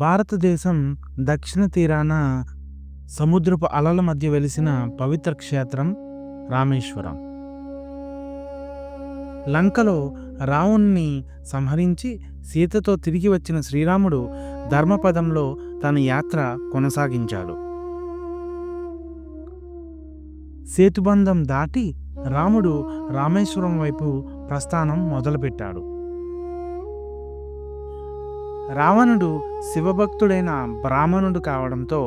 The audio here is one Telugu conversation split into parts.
భారతదేశం దక్షిణ తీరాన సముద్రపు అలల మధ్య వెలిసిన పవిత్ర క్షేత్రం రామేశ్వరం. లంకలో రావణుని సంహరించి సీతతో తిరిగి వచ్చిన శ్రీరాముడు ధర్మపదంలో తన యాత్ర కొనసాగించాడు. సేతుబంధం దాటి రాముడు రామేశ్వరం వైపు ప్రస్థానం మొదలుపెట్టాడు. రావణుడు శివభక్తుడైన బ్రాహ్మణుడు కావడంతో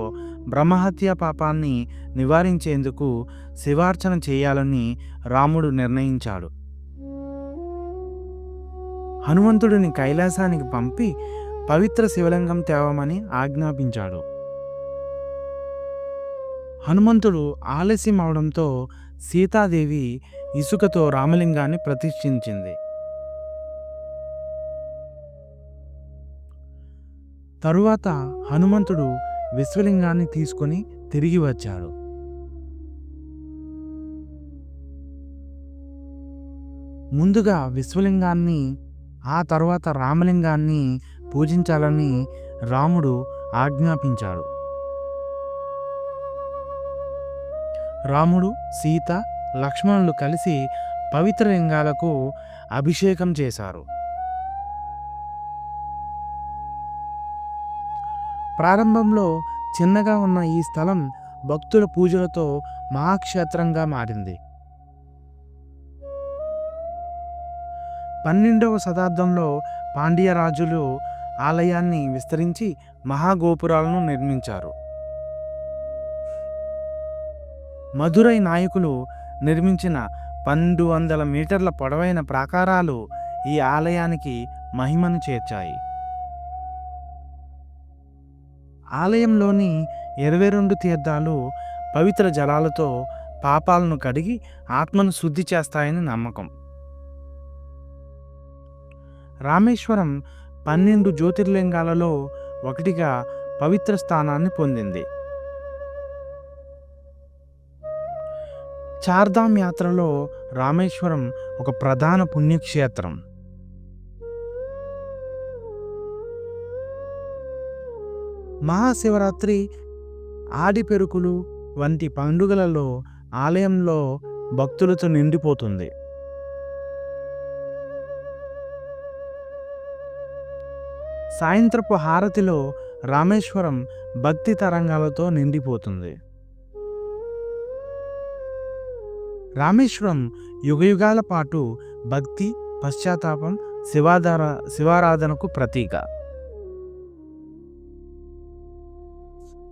బ్రహ్మహత్య పాపాన్ని నివారించేందుకు శివార్చన చేయాలని రాముడు నిర్ణయించాడు. హనుమంతుడిని కైలాసానికి పంపి పవిత్ర శివలింగం తేవమని ఆజ్ఞాపించాడు. హనుమంతుడు ఆలస్యం అవడంతో సీతాదేవి ఇసుకతో రామలింగాన్ని ప్రతిష్ఠించింది. తరువాత హనుమంతుడు విశ్వలింగాన్ని తీసుకొని తిరిగి వచ్చాడు. ముందుగా విశ్వలింగాన్ని, ఆ తరువాత రామలింగాన్ని పూజించాలని రాముడు ఆజ్ఞాపించాడు. రాముడు, సీత, లక్ష్మణులు కలిసి పవిత్ర లింగాలకు అభిషేకం చేశారు. ప్రారంభంలో చిన్నగా ఉన్న ఈ స్థలం భక్తుల పూజలతో మహాక్షేత్రంగా మారింది. 12వ శతాబ్దంలో పాండ్య రాజులు ఆలయాన్ని విస్తరించి మహాగోపురాలను నిర్మించారు. మదురై నాయకులు నిర్మించిన 1200 మీటర్ల పొడవైన ప్రాకారాలు ఈ ఆలయానికి మహిమను చేర్చాయి. ఆలయంలోని 22 తీర్థాలు పవిత్ర జలాలతో పాపాలను కడిగి ఆత్మను శుద్ధి చేస్తాయని నమ్మకం. రామేశ్వరం 12 జ్యోతిర్లింగాలలో ఒకటిగా పవిత్ర స్థానాన్ని పొందింది. చార్ధామ్ యాత్రలో రామేశ్వరం ఒక ప్రధాన పుణ్యక్షేత్రం. మహాశివరాత్రి, ఆడిపెరుకులు వంటి పండుగలలో ఆలయంలో భక్తులతో నిండిపోతుంది. సాయంత్రపు హారతిలో రామేశ్వరం భక్తి తరంగాలతో నిండిపోతుంది. రామేశ్వరం యుగయుగాల పాటు భక్తి, పశ్చాత్తాపం, శివారాధనకు ప్రతీక.